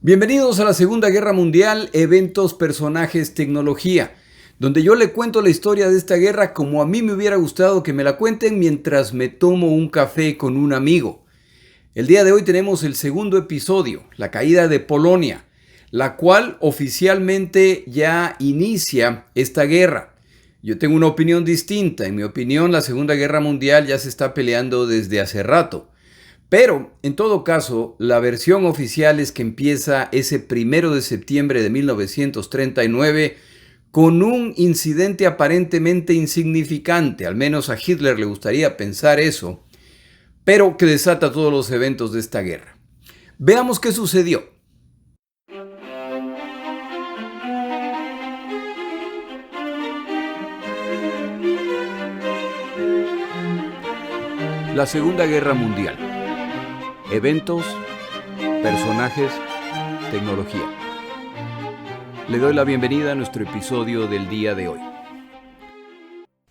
Bienvenidos a la Segunda Guerra Mundial, eventos, personajes, tecnología, donde yo le cuento la historia de esta guerra como a mí me hubiera gustado que me la cuenten mientras me tomo un café con un amigo. El día de hoy tenemos el segundo episodio, la caída de Polonia, la cual oficialmente ya inicia esta guerra. Yo tengo una opinión distinta. En mi opinión, la Segunda Guerra Mundial ya se está peleando desde hace rato. Pero, en todo caso, la versión oficial es que empieza ese 1 de septiembre de 1939 con un incidente aparentemente insignificante, al menos a Hitler le gustaría pensar eso, pero que desata todos los eventos de esta guerra. Veamos qué sucedió. La Segunda Guerra Mundial. Eventos, personajes, tecnología. Le doy la bienvenida a nuestro episodio del día de hoy.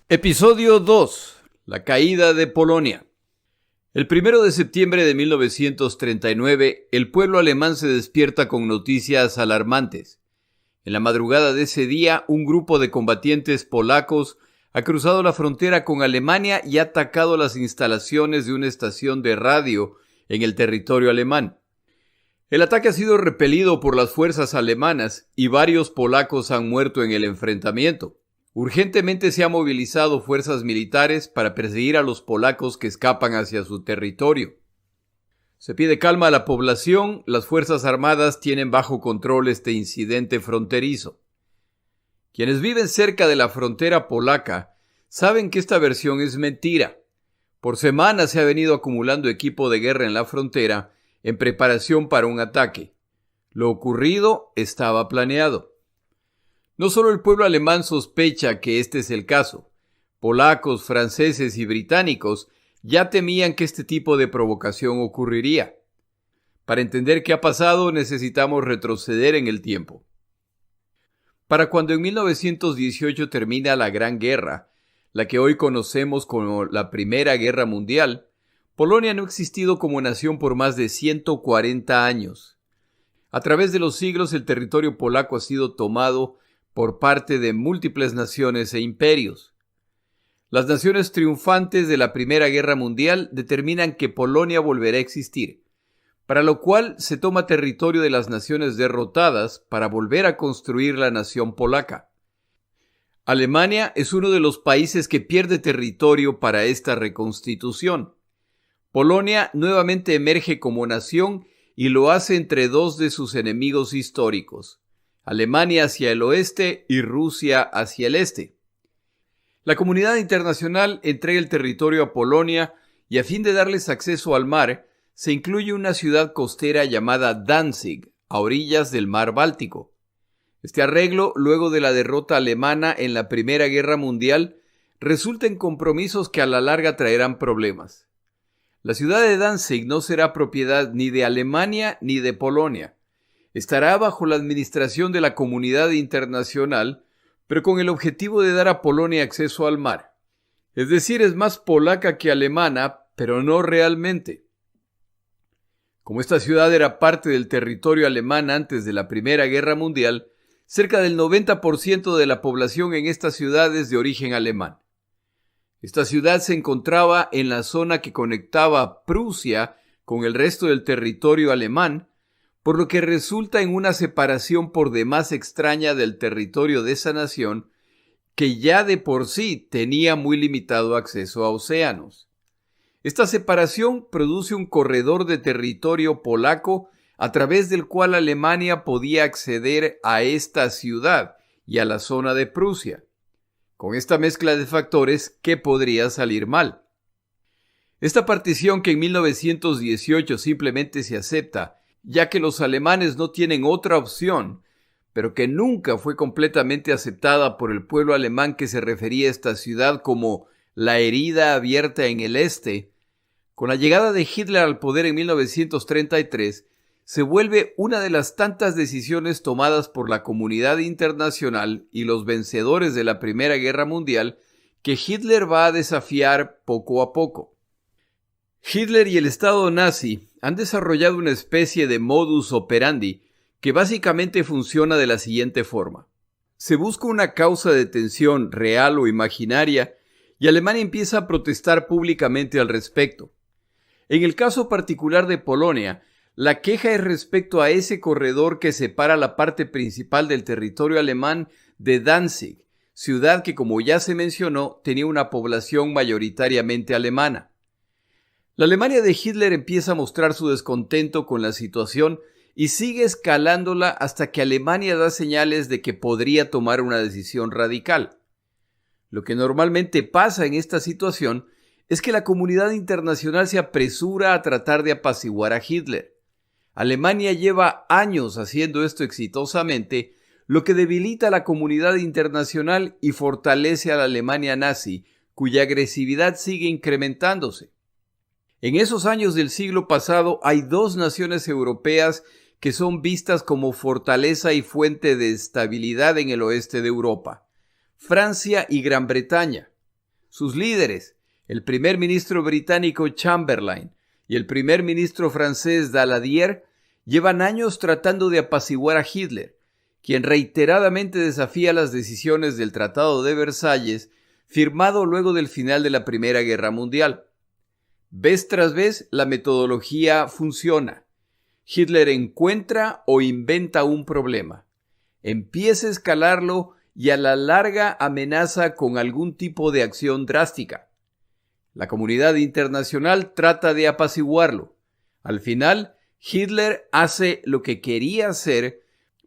Episodio 2. La caída de Polonia. El 1 de septiembre de 1939, el pueblo alemán se despierta con noticias alarmantes. En la madrugada de ese día, un grupo de combatientes polacos ha cruzado la frontera con Alemania y ha atacado las instalaciones de una estación de radio en el territorio alemán. El ataque ha sido repelido por las fuerzas alemanas y varios polacos han muerto en el enfrentamiento. Urgentemente se han movilizado fuerzas militares para perseguir a los polacos que escapan hacia su territorio. Se pide calma a la población, las fuerzas armadas tienen bajo control este incidente fronterizo. Quienes viven cerca de la frontera polaca saben que esta versión es mentira. Por semanas se ha venido acumulando equipo de guerra en la frontera en preparación para un ataque. Lo ocurrido estaba planeado. No solo el pueblo alemán sospecha que este es el caso. Polacos, franceses y británicos ya temían que este tipo de provocación ocurriría. Para entender qué ha pasado necesitamos retroceder en el tiempo. Para cuando en 1918 termina la Gran Guerra, la que hoy conocemos como la Primera Guerra Mundial, Polonia no ha existido como nación por más de 140 años. A través de los siglos el territorio polaco ha sido tomado por parte de múltiples naciones e imperios. Las naciones triunfantes de la Primera Guerra Mundial determinan que Polonia volverá a existir, para lo cual se toma territorio de las naciones derrotadas para volver a construir la nación polaca. Alemania es uno de los países que pierde territorio para esta reconstitución. Polonia nuevamente emerge como nación y lo hace entre dos de sus enemigos históricos, Alemania hacia el oeste y Rusia hacia el este. La comunidad internacional entrega el territorio a Polonia y a fin de darles acceso al mar, se incluye una ciudad costera llamada Danzig, a orillas del mar Báltico. Este arreglo, luego de la derrota alemana en la Primera Guerra Mundial, resulta en compromisos que a la larga traerán problemas. La ciudad de Danzig no será propiedad ni de Alemania ni de Polonia. Estará bajo la administración de la comunidad internacional, pero con el objetivo de dar a Polonia acceso al mar. Es decir, es más polaca que alemana, pero no realmente. Como esta ciudad era parte del territorio alemán antes de la Primera Guerra Mundial, cerca del 90% de la población en esta ciudad es de origen alemán. Esta ciudad se encontraba en la zona que conectaba Prusia con el resto del territorio alemán, por lo que resulta en una separación por demás extraña del territorio de esa nación, que ya de por sí tenía muy limitado acceso a océanos. Esta separación produce un corredor de territorio polaco a través del cual Alemania podía acceder a esta ciudad y a la zona de Prusia. Con esta mezcla de factores, ¿qué podría salir mal? Esta partición que en 1918 simplemente se acepta, ya que los alemanes no tienen otra opción, pero que nunca fue completamente aceptada por el pueblo alemán que se refería a esta ciudad como la herida abierta en el este, con la llegada de Hitler al poder en 1933, se vuelve una de las tantas decisiones tomadas por la comunidad internacional y los vencedores de la Primera Guerra Mundial que Hitler va a desafiar poco a poco. Hitler y el Estado nazi han desarrollado una especie de modus operandi que básicamente funciona de la siguiente forma. Se busca una causa de tensión real o imaginaria y Alemania empieza a protestar públicamente al respecto. En el caso particular de Polonia, la queja es respecto a ese corredor que separa la parte principal del territorio alemán de Danzig, ciudad que, como ya se mencionó, tenía una población mayoritariamente alemana. La Alemania de Hitler empieza a mostrar su descontento con la situación y sigue escalándola hasta que Alemania da señales de que podría tomar una decisión radical. Lo que normalmente pasa en esta situación es que la comunidad internacional se apresura a tratar de apaciguar a Hitler. Alemania lleva años haciendo esto exitosamente, lo que debilita a la comunidad internacional y fortalece a la Alemania nazi, cuya agresividad sigue incrementándose. En esos años del siglo pasado hay dos naciones europeas que son vistas como fortaleza y fuente de estabilidad en el oeste de Europa: Francia y Gran Bretaña. Sus líderes, el primer ministro británico Chamberlain y el primer ministro francés Daladier, llevan años tratando de apaciguar a Hitler, quien reiteradamente desafía las decisiones del Tratado de Versalles, firmado luego del final de la Primera Guerra Mundial. Vez tras vez, la metodología funciona. Hitler encuentra o inventa un problema, empieza a escalarlo y a la larga amenaza con algún tipo de acción drástica. La comunidad internacional trata de apaciguarlo. Al final, Hitler hace lo que quería hacer,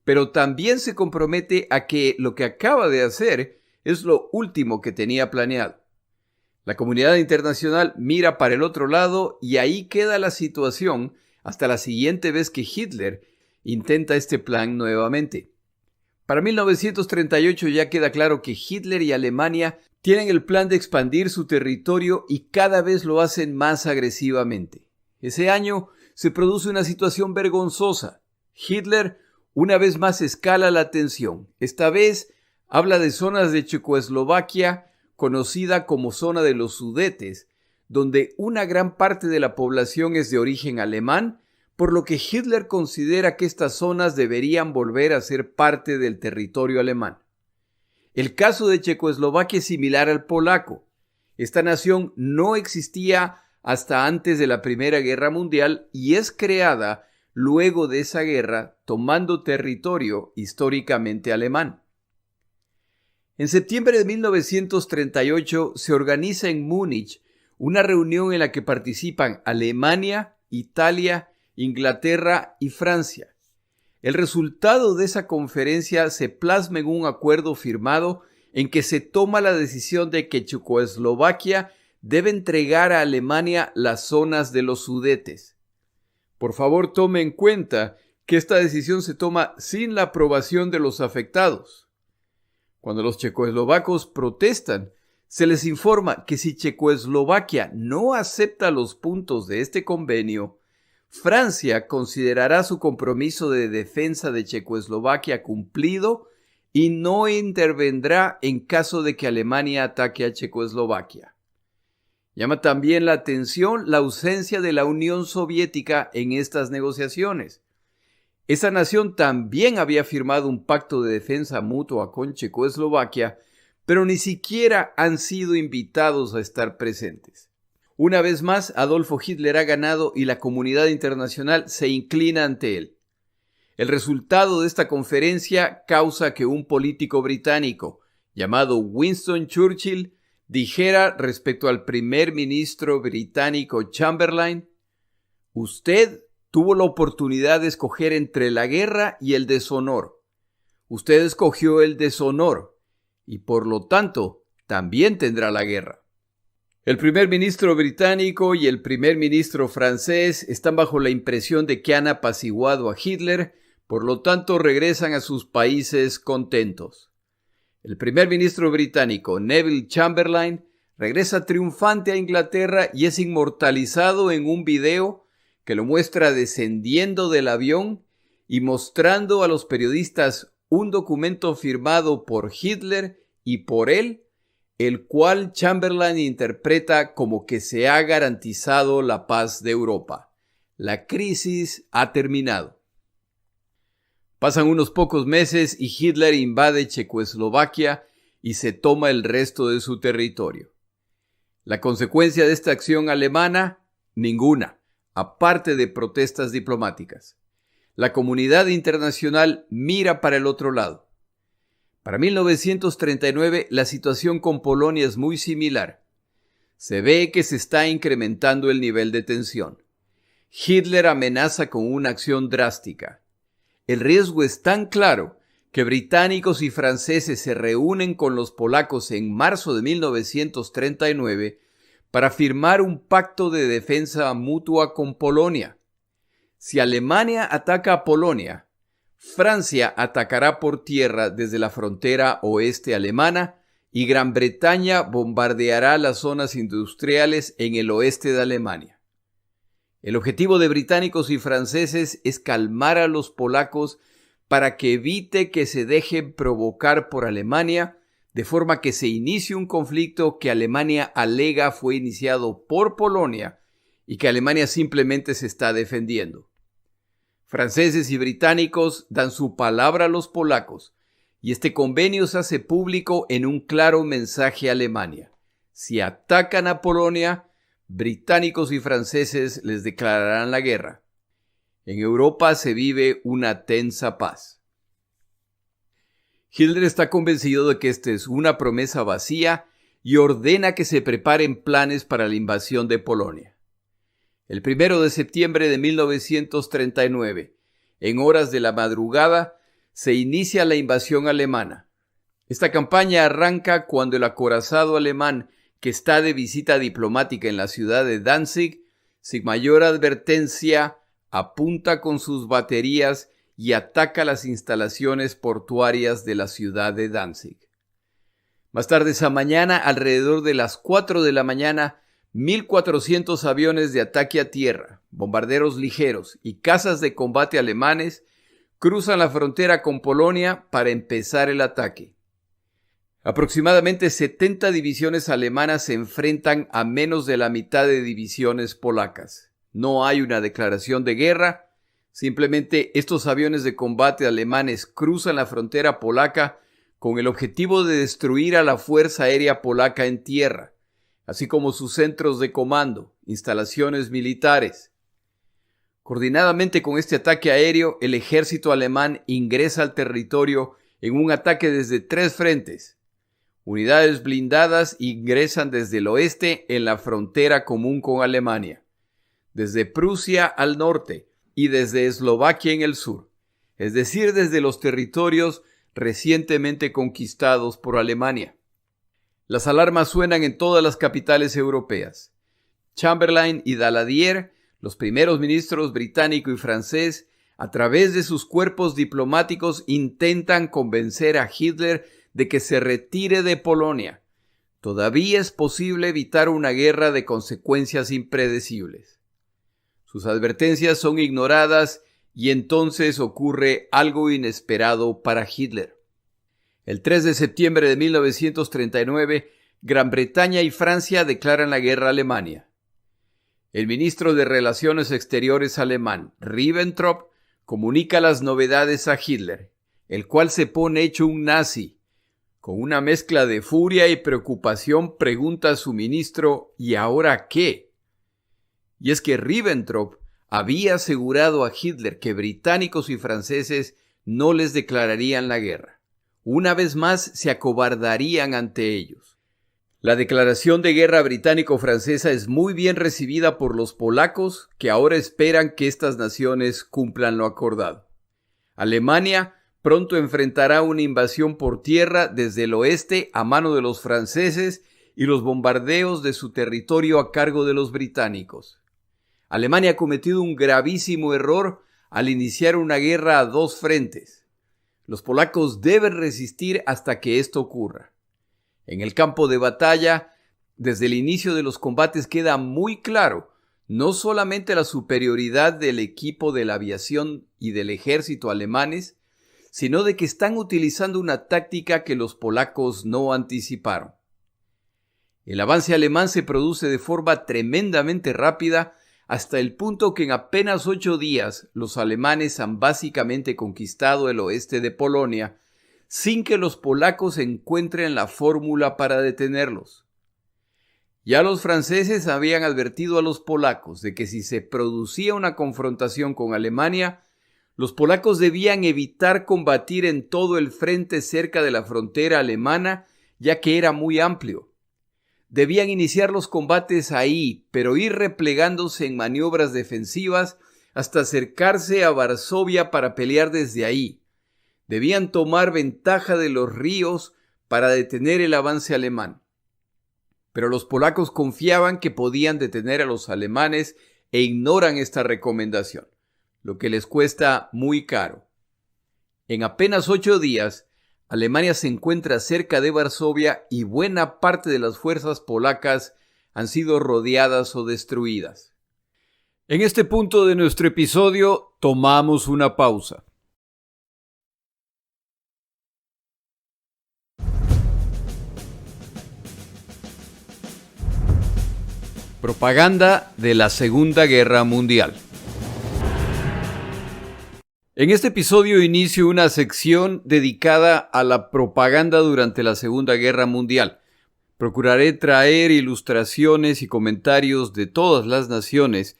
pero también se compromete a que lo que acaba de hacer es lo último que tenía planeado. La comunidad internacional mira para el otro lado y ahí queda la situación hasta la siguiente vez que Hitler intenta este plan nuevamente. Para 1938 ya queda claro que Hitler y Alemania tienen el plan de expandir su territorio y cada vez lo hacen más agresivamente. Ese año se produce una situación vergonzosa. Hitler una vez más escala la tensión. Esta vez habla de zonas de Checoslovaquia, conocida como zona de los Sudetes, donde una gran parte de la población es de origen alemán, por lo que Hitler considera que estas zonas deberían volver a ser parte del territorio alemán. El caso de Checoslovaquia es similar al polaco. Esta nación no existía hasta antes de la Primera Guerra Mundial y es creada luego de esa guerra, tomando territorio históricamente alemán. En septiembre de 1938 se organiza en Múnich una reunión en la que participan Alemania, Italia, Inglaterra y Francia. El resultado de esa conferencia se plasma en un acuerdo firmado en que se toma la decisión de que Checoslovaquia debe entregar a Alemania las zonas de los Sudetes. Por favor, tome en cuenta que esta decisión se toma sin la aprobación de los afectados. Cuando los checoslovacos protestan, se les informa que si Checoslovaquia no acepta los puntos de este convenio, Francia considerará su compromiso de defensa de Checoslovaquia cumplido y no intervendrá en caso de que Alemania ataque a Checoslovaquia. Llama también la atención la ausencia de la Unión Soviética en estas negociaciones. Esa nación también había firmado un pacto de defensa mutua con Checoslovaquia, pero ni siquiera han sido invitados a estar presentes. Una vez más, Adolfo Hitler ha ganado y la comunidad internacional se inclina ante él. El resultado de esta conferencia causa que un político británico llamado Winston Churchill dijera respecto al primer ministro británico Chamberlain: «Usted tuvo la oportunidad de escoger entre la guerra y el deshonor. Usted escogió el deshonor y por lo tanto también tendrá la guerra». El primer ministro británico y el primer ministro francés están bajo la impresión de que han apaciguado a Hitler, por lo tanto regresan a sus países contentos. El primer ministro británico, Neville Chamberlain, regresa triunfante a Inglaterra y es inmortalizado en un video que lo muestra descendiendo del avión y mostrando a los periodistas un documento firmado por Hitler y por él, el cual Chamberlain interpreta como que se ha garantizado la paz de Europa. La crisis ha terminado. Pasan unos pocos meses y Hitler invade Checoslovaquia y se toma el resto de su territorio. La consecuencia de esta acción alemana, ninguna, aparte de protestas diplomáticas. La comunidad internacional mira para el otro lado. Para 1939 la situación con Polonia es muy similar. Se ve que se está incrementando el nivel de tensión. Hitler amenaza con una acción drástica. El riesgo es tan claro que británicos y franceses se reúnen con los polacos en marzo de 1939 para firmar un pacto de defensa mutua con Polonia. Si Alemania ataca a Polonia, Francia atacará por tierra desde la frontera oeste alemana y Gran Bretaña bombardeará las zonas industriales en el oeste de Alemania. El objetivo de británicos y franceses es calmar a los polacos para que evite que se dejen provocar por Alemania, de forma que se inicie un conflicto que Alemania alega fue iniciado por Polonia y que Alemania simplemente se está defendiendo. Franceses y británicos dan su palabra a los polacos y este convenio se hace público en un claro mensaje a Alemania. Si atacan a Polonia, británicos y franceses les declararán la guerra. En Europa se vive una tensa paz. Hitler está convencido de que esta es una promesa vacía y ordena que se preparen planes para la invasión de Polonia. El 1 de septiembre de 1939, en horas de la madrugada, se inicia la invasión alemana. Esta campaña arranca cuando el acorazado alemán, que está de visita diplomática en la ciudad de Danzig, sin mayor advertencia, apunta con sus baterías y ataca las instalaciones portuarias de la ciudad de Danzig. Más tarde esa mañana, alrededor de las 4 de la mañana, 1.400 aviones de ataque a tierra, bombarderos ligeros y cazas de combate alemanes cruzan la frontera con Polonia para empezar el ataque. Aproximadamente 70 divisiones alemanas se enfrentan a menos de la mitad de divisiones polacas. No hay una declaración de guerra, simplemente estos aviones de combate alemanes cruzan la frontera polaca con el objetivo de destruir a la Fuerza Aérea Polaca en tierra, así como sus centros de comando, instalaciones militares. Coordinadamente con este ataque aéreo, el ejército alemán ingresa al territorio en un ataque desde 3 frentes. Unidades blindadas ingresan desde el oeste en la frontera común con Alemania, desde Prusia al norte y desde Eslovaquia en el sur, es decir, desde los territorios recientemente conquistados por Alemania. Las alarmas suenan en todas las capitales europeas. Chamberlain y Daladier, los primeros ministros británico y francés, a través de sus cuerpos diplomáticos intentan convencer a Hitler de que se retire de Polonia. Todavía es posible evitar una guerra de consecuencias impredecibles. Sus advertencias son ignoradas y entonces ocurre algo inesperado para Hitler. El 3 de septiembre de 1939, Gran Bretaña y Francia declaran la guerra a Alemania. El ministro de Relaciones Exteriores alemán, Ribbentrop, comunica las novedades a Hitler, el cual se pone hecho un nazi. Con una mezcla de furia y preocupación pregunta a su ministro, ¿y ahora qué? Y es que Ribbentrop había asegurado a Hitler que británicos y franceses no les declararían la guerra. Una vez más se acobardarían ante ellos. La declaración de guerra británico-francesa es muy bien recibida por los polacos, que ahora esperan que estas naciones cumplan lo acordado. Alemania pronto enfrentará una invasión por tierra desde el oeste a mano de los franceses y los bombardeos de su territorio a cargo de los británicos. Alemania ha cometido un gravísimo error al iniciar una guerra a 2 frentes. Los polacos deben resistir hasta que esto ocurra. En el campo de batalla, desde el inicio de los combates queda muy claro no solamente la superioridad del equipo de la aviación y del ejército alemanes, sino de que están utilizando una táctica que los polacos no anticiparon. El avance alemán se produce de forma tremendamente rápida hasta el punto que en apenas 8 días los alemanes han básicamente conquistado el oeste de Polonia sin que los polacos encuentren la fórmula para detenerlos. Ya los franceses habían advertido a los polacos de que si se producía una confrontación con Alemania, los polacos debían evitar combatir en todo el frente cerca de la frontera alemana, ya que era muy amplio. Debían iniciar los combates ahí, pero ir replegándose en maniobras defensivas hasta acercarse a Varsovia para pelear desde ahí. Debían tomar ventaja de los ríos para detener el avance alemán. Pero los polacos confiaban que podían detener a los alemanes e ignoran esta recomendación, lo que les cuesta muy caro. En apenas 8 días, Alemania se encuentra cerca de Varsovia y buena parte de las fuerzas polacas han sido rodeadas o destruidas. En este punto de nuestro episodio, tomamos una pausa. Propaganda de la Segunda Guerra Mundial. En este episodio inicio una sección dedicada a la propaganda durante la Segunda Guerra Mundial. Procuraré traer ilustraciones y comentarios de todas las naciones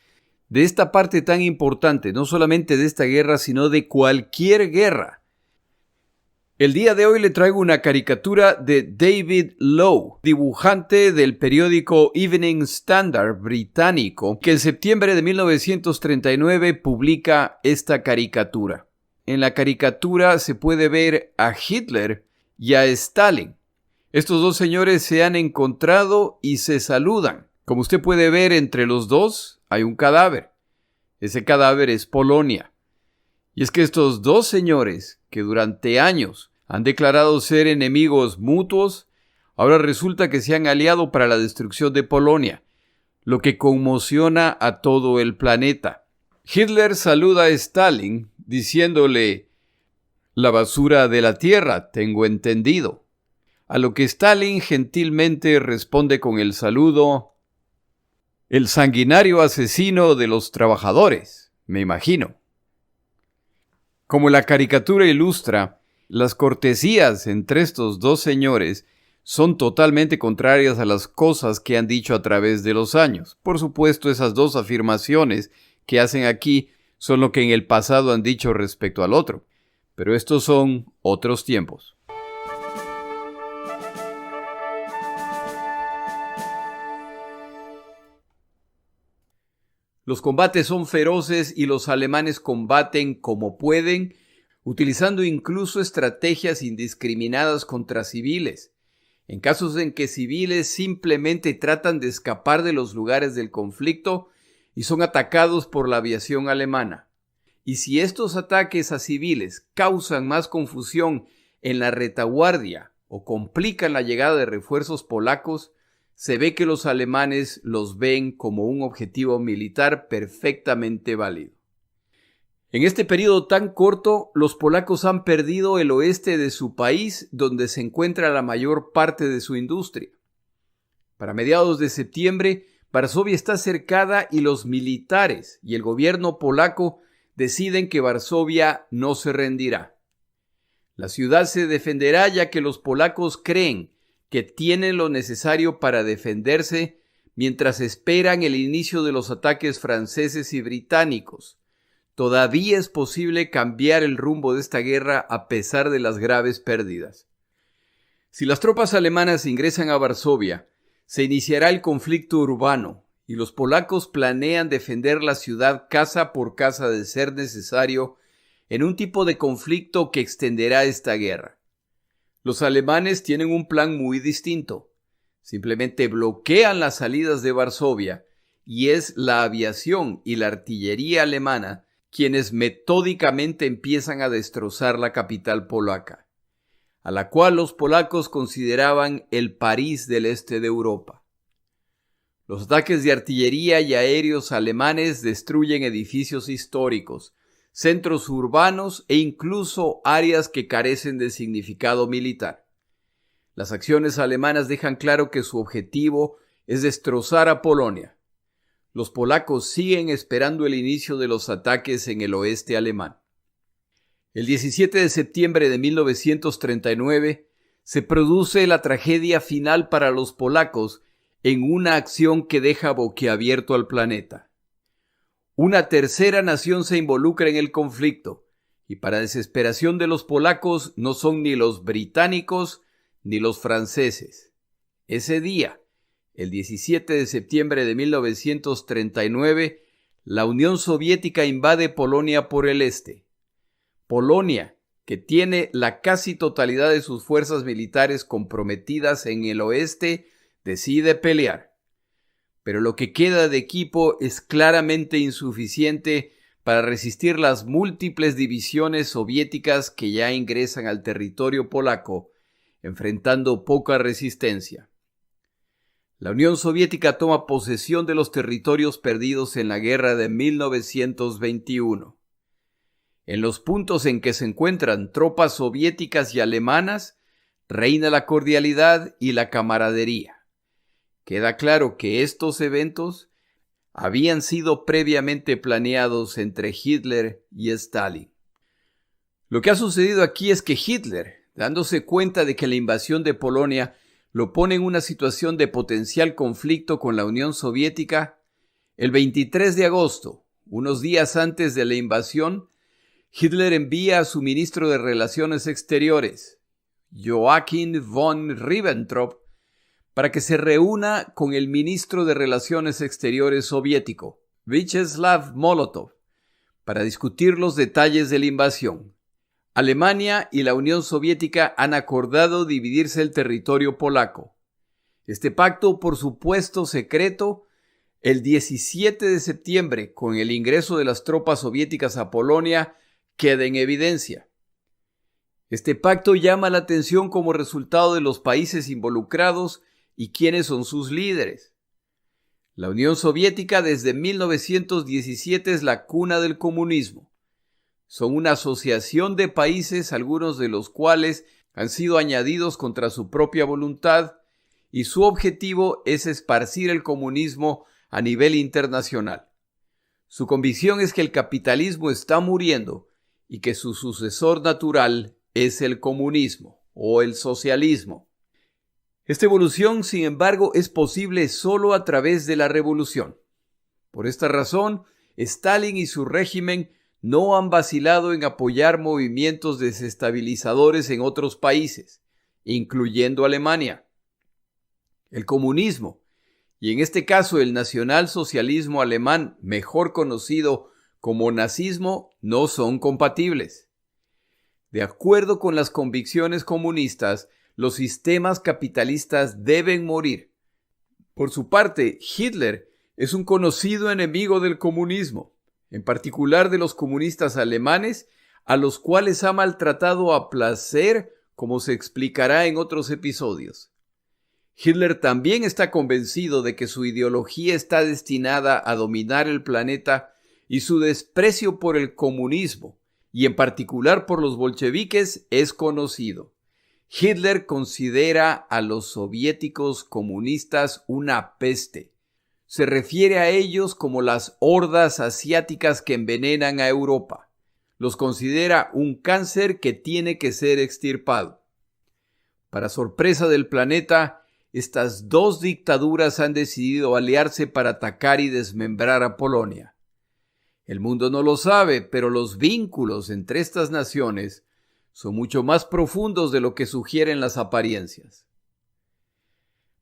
de esta parte tan importante, no solamente de esta guerra, sino de cualquier guerra. El día de hoy le traigo una caricatura de David Lowe, dibujante del periódico Evening Standard británico, que en septiembre de 1939 publica esta caricatura. En la caricatura se puede ver a Hitler y a Stalin. Estos dos señores se han encontrado y se saludan. Como usted puede ver, entre los dos hay un cadáver. Ese cadáver es Polonia. Y es que estos dos señores, que durante años han declarado ser enemigos mutuos, ahora resulta que se han aliado para la destrucción de Polonia, lo que conmociona a todo el planeta. Hitler saluda a Stalin diciéndole: «La basura de la tierra, tengo entendido». A lo que Stalin gentilmente responde con el saludo: «El sanguinario asesino de los trabajadores, me imagino». Como la caricatura ilustra, las cortesías entre estos dos señores son totalmente contrarias a las cosas que han dicho a través de los años. Por supuesto, esas dos afirmaciones que hacen aquí son lo que en el pasado han dicho respecto al otro, pero estos son otros tiempos. Los combates son feroces y los alemanes combaten como pueden, utilizando incluso estrategias indiscriminadas contra civiles. En casos en que civiles simplemente tratan de escapar de los lugares del conflicto y son atacados por la aviación alemana. Y si estos ataques a civiles causan más confusión en la retaguardia o complican la llegada de refuerzos polacos, se ve que los alemanes los ven como un objetivo militar perfectamente válido. En este periodo tan corto, los polacos han perdido el oeste de su país, donde se encuentra la mayor parte de su industria. Para mediados de septiembre, Varsovia está cercada y los militares y el gobierno polaco deciden que Varsovia no se rendirá. La ciudad se defenderá ya que los polacos creen que tienen lo necesario para defenderse mientras esperan el inicio de los ataques franceses y británicos. Todavía es posible cambiar el rumbo de esta guerra a pesar de las graves pérdidas. Si las tropas alemanas ingresan a Varsovia, se iniciará el conflicto urbano y los polacos planean defender la ciudad casa por casa de ser necesario en un tipo de conflicto que extenderá esta guerra. Los alemanes tienen un plan muy distinto. Simplemente bloquean las salidas de Varsovia y es la aviación y la artillería alemana quienes metódicamente empiezan a destrozar la capital polaca, a la cual los polacos consideraban el París del este de Europa. Los ataques de artillería y aéreos alemanes destruyen edificios históricos, centros urbanos e incluso áreas que carecen de significado militar. Las acciones alemanas dejan claro que su objetivo es destrozar a Polonia. los polacos siguen esperando el inicio de los ataques en el oeste alemán. El 17 de septiembre de 1939 se produce la tragedia final para los polacos en una acción que deja boquiabierto al planeta. Una tercera nación se involucra en el conflicto, y para desesperación de los polacos no son ni los británicos ni los franceses. Ese día, el 17 de septiembre de 1939, la Unión Soviética invade Polonia por el este. Polonia, que tiene la casi totalidad de sus fuerzas militares comprometidas en el oeste, decide pelear. Pero lo que queda de equipo es claramente insuficiente para resistir las múltiples divisiones soviéticas que ya ingresan al territorio polaco, enfrentando poca resistencia. La Unión Soviética toma posesión de los territorios perdidos en la guerra de 1921. En los puntos en que se encuentran tropas soviéticas y alemanas, reina la cordialidad y la camaradería. Queda claro que estos eventos habían sido previamente planeados entre Hitler y Stalin. Lo que ha sucedido aquí es que Hitler, dándose cuenta de que la invasión de Polonia lo pone en una situación de potencial conflicto con la Unión Soviética, el 23 de agosto, unos días antes de la invasión, Hitler envía a su ministro de Relaciones Exteriores, Joachim von Ribbentrop, para que se reúna con el ministro de Relaciones Exteriores soviético, Vyacheslav Molotov, para discutir los detalles de la invasión. Alemania y la Unión Soviética han acordado dividirse el territorio polaco. Este pacto, por supuesto secreto, el 17 de septiembre, con el ingreso de las tropas soviéticas a Polonia, queda en evidencia. Este pacto llama la atención como resultado de los países involucrados y quiénes son sus líderes. La Unión Soviética desde 1917 es la cuna del comunismo. Son una asociación de países, algunos de los cuales han sido añadidos contra su propia voluntad, y su objetivo es esparcir el comunismo a nivel internacional. Su convicción es que el capitalismo está muriendo y que su sucesor natural es el comunismo o el socialismo. Esta evolución, sin embargo, es posible solo a través de la revolución. Por esta razón, Stalin y su régimen no han vacilado en apoyar movimientos desestabilizadores en otros países, incluyendo Alemania. El comunismo, y en este caso el nacionalsocialismo alemán, mejor conocido como nazismo, no son compatibles. De acuerdo con las convicciones comunistas, los sistemas capitalistas deben morir. Por su parte, Hitler es un conocido enemigo del comunismo, en particular de los comunistas alemanes, a los cuales ha maltratado a placer, como se explicará en otros episodios. Hitler también está convencido de que su ideología está destinada a dominar el planeta y su desprecio por el comunismo, y en particular por los bolcheviques, es conocido. Hitler considera a los soviéticos comunistas una peste. Se refiere a ellos como las hordas asiáticas que envenenan a Europa. Los considera un cáncer que tiene que ser extirpado. Para sorpresa del planeta, estas dos dictaduras han decidido aliarse para atacar y desmembrar a Polonia. El mundo no lo sabe, pero los vínculos entre estas naciones son mucho más profundos de lo que sugieren las apariencias.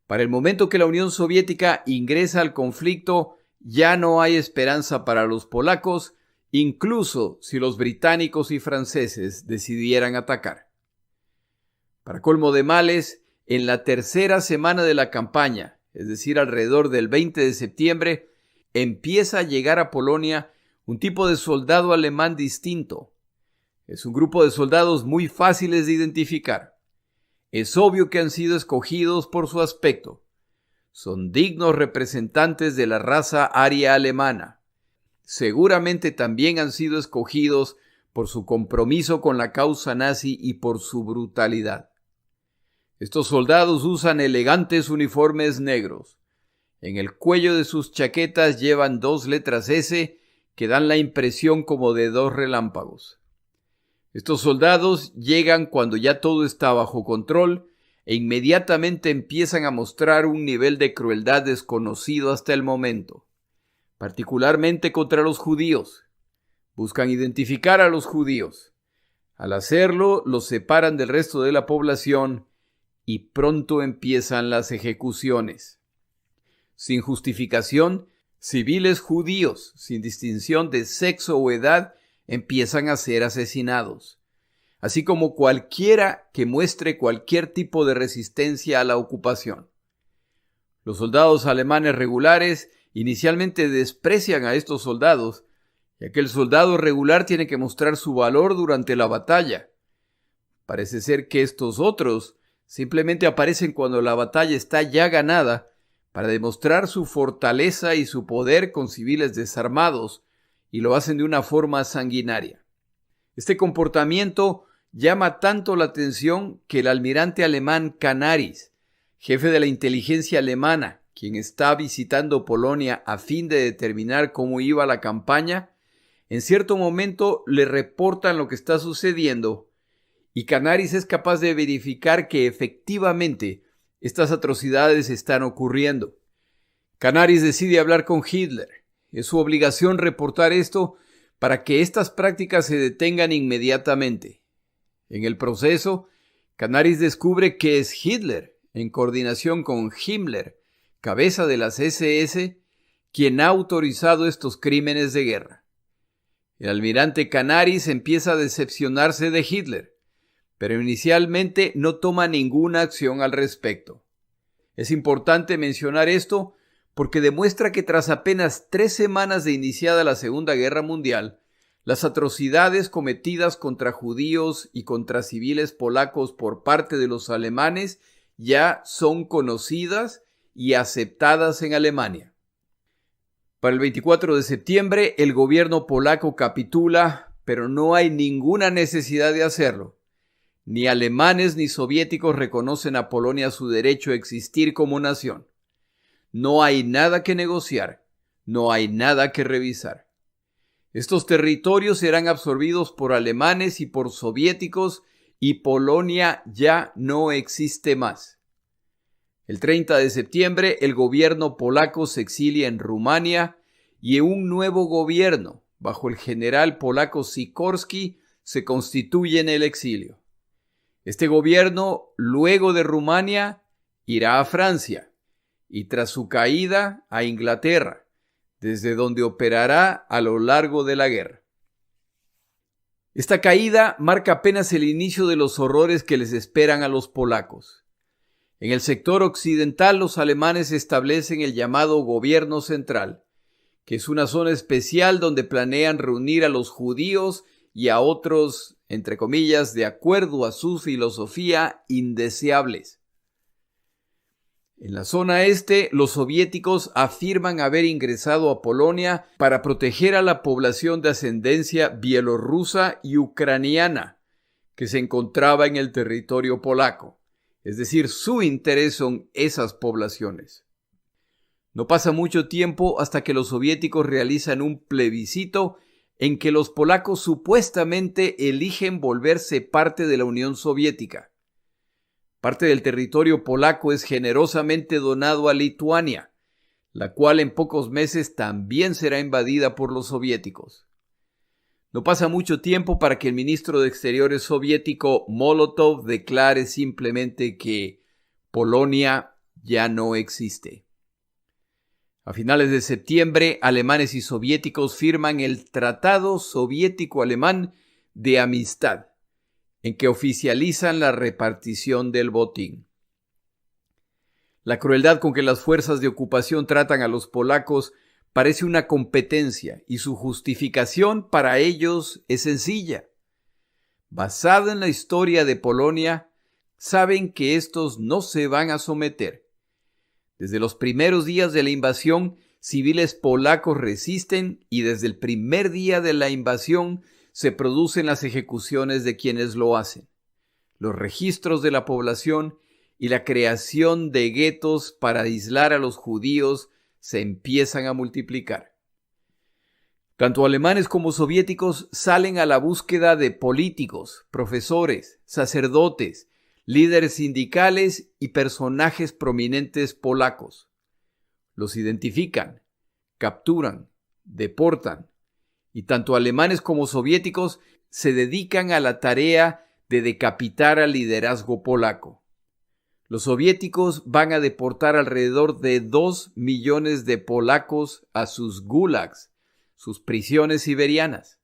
Para el momento que la Unión Soviética ingresa al conflicto, ya no hay esperanza para los polacos, incluso si los británicos y franceses decidieran atacar. Para colmo de males, en la tercera semana de la campaña, es decir, alrededor del 20 de septiembre, empieza a llegar a Polonia un tipo de soldado alemán distinto. Es un grupo de soldados muy fáciles de identificar. Es obvio que han sido escogidos por su aspecto. Son dignos representantes de la raza aria alemana. Seguramente también han sido escogidos por su compromiso con la causa nazi y por su brutalidad. Estos soldados usan elegantes uniformes negros. En el cuello de sus chaquetas llevan 2 letras S que dan la impresión como de 2 relámpagos. Estos soldados llegan cuando ya todo está bajo control e inmediatamente empiezan a mostrar un nivel de crueldad desconocido hasta el momento, particularmente contra los judíos. Buscan identificar a los judíos. Al hacerlo, los separan del resto de la población y pronto empiezan las ejecuciones. Sin justificación, civiles judíos, sin distinción de sexo o edad, empiezan a ser asesinados, así como cualquiera que muestre cualquier tipo de resistencia a la ocupación. Los soldados alemanes regulares inicialmente desprecian a estos soldados, ya que el soldado regular tiene que mostrar su valor durante la batalla. Parece ser que estos otros simplemente aparecen cuando la batalla está ya ganada para demostrar su fortaleza y su poder con civiles desarmados, y lo hacen de una forma sanguinaria. Este comportamiento llama tanto la atención que el almirante alemán Canaris, jefe de la inteligencia alemana, quien está visitando Polonia a fin de determinar cómo iba la campaña, en cierto momento le reportan lo que está sucediendo, y Canaris es capaz de verificar que efectivamente estas atrocidades están ocurriendo. Canaris decide hablar con Hitler. Es su obligación reportar esto para que estas prácticas se detengan inmediatamente. En el proceso, Canaris descubre que es Hitler, en coordinación con Himmler, cabeza de las SS, quien ha autorizado estos crímenes de guerra. El almirante Canaris empieza a decepcionarse de Hitler, pero inicialmente no toma ninguna acción al respecto. Es importante mencionar esto porque demuestra que tras apenas 3 semanas de iniciada la Segunda Guerra Mundial, las atrocidades cometidas contra judíos y contra civiles polacos por parte de los alemanes ya son conocidas y aceptadas en Alemania. Para el 24 de septiembre, el gobierno polaco capitula, pero no hay ninguna necesidad de hacerlo. Ni alemanes ni soviéticos reconocen a Polonia su derecho a existir como nación. No hay nada que negociar, no hay nada que revisar. Estos territorios serán absorbidos por alemanes y por soviéticos y Polonia ya no existe más. El 30 de septiembre el gobierno polaco se exilia en Rumania y un nuevo gobierno, bajo el general polaco Sikorski, se constituye en el exilio. Este gobierno, luego de Rumania, irá a Francia y tras su caída a Inglaterra, desde donde operará a lo largo de la guerra. Esta caída marca apenas el inicio de los horrores que les esperan a los polacos. En el sector occidental, los alemanes establecen el llamado Gobierno Central, que es una zona especial donde planean reunir a los judíos y a otros, entre comillas, de acuerdo a su filosofía, indeseables. En la zona este, los soviéticos afirman haber ingresado a Polonia para proteger a la población de ascendencia bielorrusa y ucraniana que se encontraba en el territorio polaco. Es decir, su interés son esas poblaciones. No pasa mucho tiempo hasta que los soviéticos realizan un plebiscito en que los polacos supuestamente eligen volverse parte de la Unión Soviética. Parte del territorio polaco es generosamente donado a Lituania, la cual en pocos meses también será invadida por los soviéticos. No pasa mucho tiempo para que el ministro de Exteriores soviético Molotov declare simplemente que Polonia ya no existe. A finales de septiembre, alemanes y soviéticos firman el Tratado Soviético-Alemán de Amistad, en que oficializan la repartición del botín. La crueldad con que las fuerzas de ocupación tratan a los polacos parece una competencia y su justificación para ellos es sencilla. Basada en la historia de Polonia, saben que estos no se van a someter. Desde los primeros días de la invasión, civiles polacos resisten y desde el primer día de la invasión se producen las ejecuciones de quienes lo hacen, los registros de la población y la creación de guetos para aislar a los judíos se empiezan a multiplicar. Tanto alemanes como soviéticos salen a la búsqueda de políticos, profesores, sacerdotes, líderes sindicales y personajes prominentes polacos. Los identifican, capturan, deportan, y tanto alemanes como soviéticos se dedican a la tarea de decapitar al liderazgo polaco. Los soviéticos van a deportar alrededor de 2 millones de polacos a sus gulags, sus prisiones siberianas.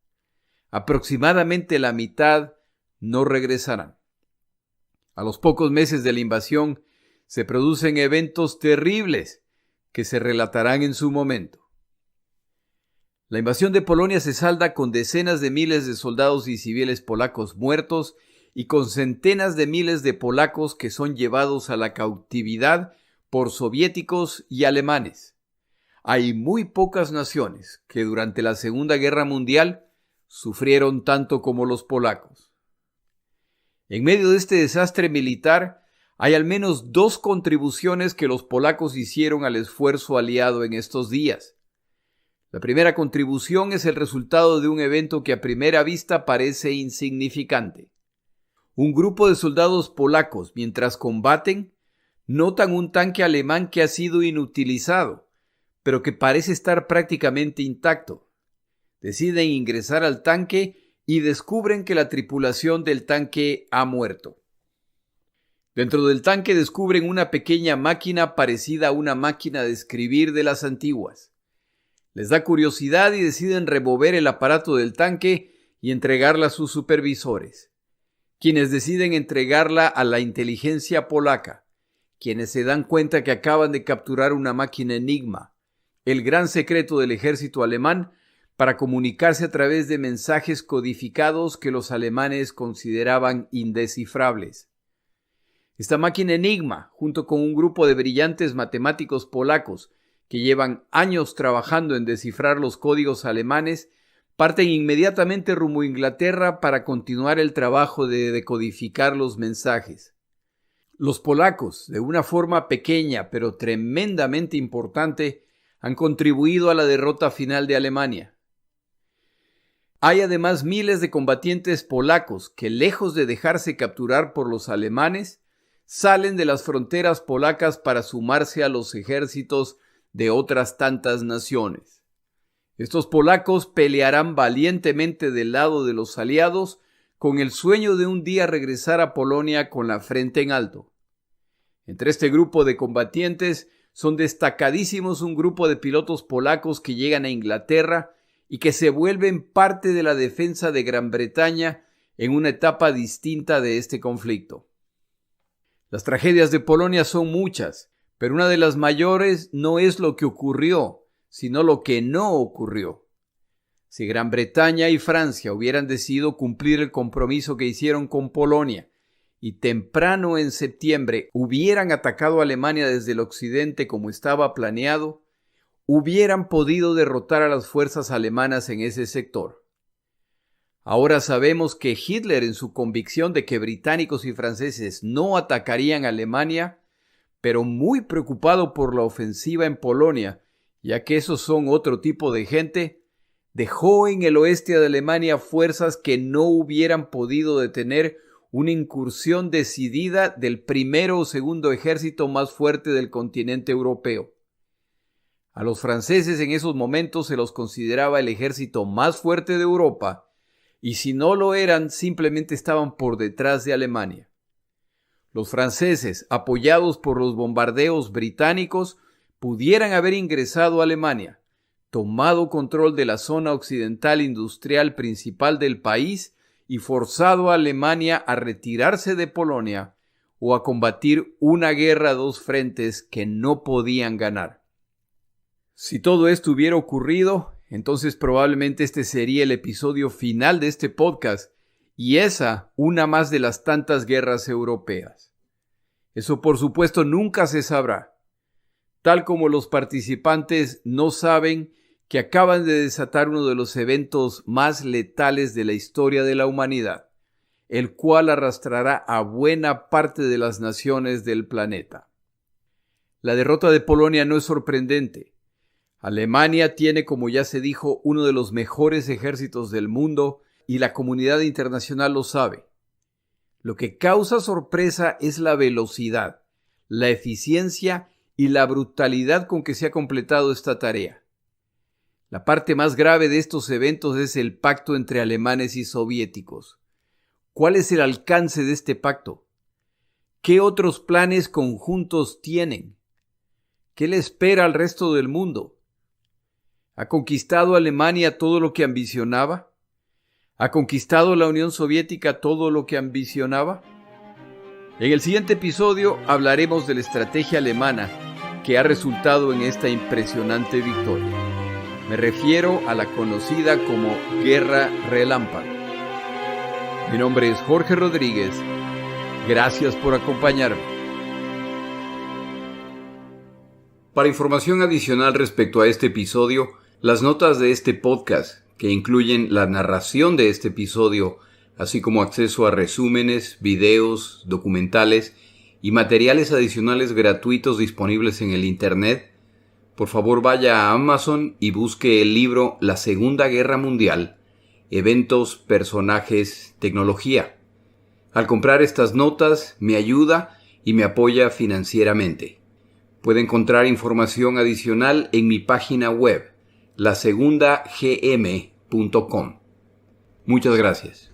Aproximadamente la mitad no regresarán. A los pocos meses de la invasión se producen eventos terribles que se relatarán en su momento. La invasión de Polonia se salda con decenas de miles de soldados y civiles polacos muertos y con centenas de miles de polacos que son llevados a la cautividad por soviéticos y alemanes. Hay muy pocas naciones que durante la Segunda Guerra Mundial sufrieron tanto como los polacos. En medio de este desastre militar, hay al menos 2 contribuciones que los polacos hicieron al esfuerzo aliado en estos días. La primera contribución es el resultado de un evento que a primera vista parece insignificante. Un grupo de soldados polacos, mientras combaten, notan un tanque alemán que ha sido inutilizado, pero que parece estar prácticamente intacto. Deciden ingresar al tanque y descubren que la tripulación del tanque ha muerto. Dentro del tanque descubren una pequeña máquina parecida a una máquina de escribir de las antiguas. Les da curiosidad y deciden remover el aparato del tanque y entregarla a sus supervisores, quienes deciden entregarla a la inteligencia polaca, quienes se dan cuenta que acaban de capturar una máquina Enigma, el gran secreto del ejército alemán para comunicarse a través de mensajes codificados que los alemanes consideraban indescifrables. Esta máquina Enigma, junto con un grupo de brillantes matemáticos polacos que llevan años trabajando en descifrar los códigos alemanes, parten inmediatamente rumbo a Inglaterra para continuar el trabajo de decodificar los mensajes. Los polacos, de una forma pequeña pero tremendamente importante, han contribuido a la derrota final de Alemania. Hay además miles de combatientes polacos que, lejos de dejarse capturar por los alemanes, salen de las fronteras polacas para sumarse a los ejércitos de otras tantas naciones. Estos polacos pelearán valientemente del lado de los aliados con el sueño de un día regresar a Polonia con la frente en alto. Entre este grupo de combatientes son destacadísimos un grupo de pilotos polacos que llegan a Inglaterra y que se vuelven parte de la defensa de Gran Bretaña en una etapa distinta de este conflicto. Las tragedias de Polonia son muchas, pero una de las mayores no es lo que ocurrió, sino lo que no ocurrió. Si Gran Bretaña y Francia hubieran decidido cumplir el compromiso que hicieron con Polonia y temprano en septiembre hubieran atacado a Alemania desde el occidente como estaba planeado, hubieran podido derrotar a las fuerzas alemanas en ese sector. Ahora sabemos que Hitler, en su convicción de que británicos y franceses no atacarían a Alemania, pero muy preocupado por la ofensiva en Polonia, ya que esos son otro tipo de gente, dejó en el oeste de Alemania fuerzas que no hubieran podido detener una incursión decidida del primero o segundo ejército más fuerte del continente europeo. A los franceses en esos momentos se los consideraba el ejército más fuerte de Europa, y si no lo eran, simplemente estaban por detrás de Alemania. Los franceses, apoyados por los bombardeos británicos, pudieran haber ingresado a Alemania, tomado control de la zona occidental industrial principal del país y forzado a Alemania a retirarse de Polonia o a combatir una guerra a 2 frentes que no podían ganar. Si todo esto hubiera ocurrido, entonces probablemente este sería el episodio final de este podcast y esa una más de las tantas guerras europeas. Eso por supuesto nunca se sabrá, tal como los participantes no saben que acaban de desatar uno de los eventos más letales de la historia de la humanidad, el cual arrastrará a buena parte de las naciones del planeta. La derrota de Polonia no es sorprendente, Alemania tiene, como ya se dijo, uno de los mejores ejércitos del mundo y la comunidad internacional lo sabe. Lo que causa sorpresa es la velocidad, la eficiencia y la brutalidad con que se ha completado esta tarea. La parte más grave de estos eventos es el pacto entre alemanes y soviéticos. ¿Cuál es el alcance de este pacto? ¿Qué otros planes conjuntos tienen? ¿Qué le espera al resto del mundo? ¿Ha conquistado Alemania todo lo que ambicionaba? ¿Ha conquistado la Unión Soviética todo lo que ambicionaba? En el siguiente episodio hablaremos de la estrategia alemana que ha resultado en esta impresionante victoria. Me refiero a la conocida como Guerra Relámpago. Mi nombre es Jorge Rodríguez. Gracias por acompañarme. Para información adicional respecto a este episodio, las notas de este podcast, que incluyen la narración de este episodio, así como acceso a resúmenes, videos, documentales y materiales adicionales gratuitos disponibles en el Internet, por favor vaya a Amazon y busque el libro La Segunda Guerra Mundial, Eventos, Personajes, Tecnología. Al comprar estas notas me ayuda y me apoya financieramente. Puede encontrar información adicional en mi página web, lasegundagm.com. Muchas gracias.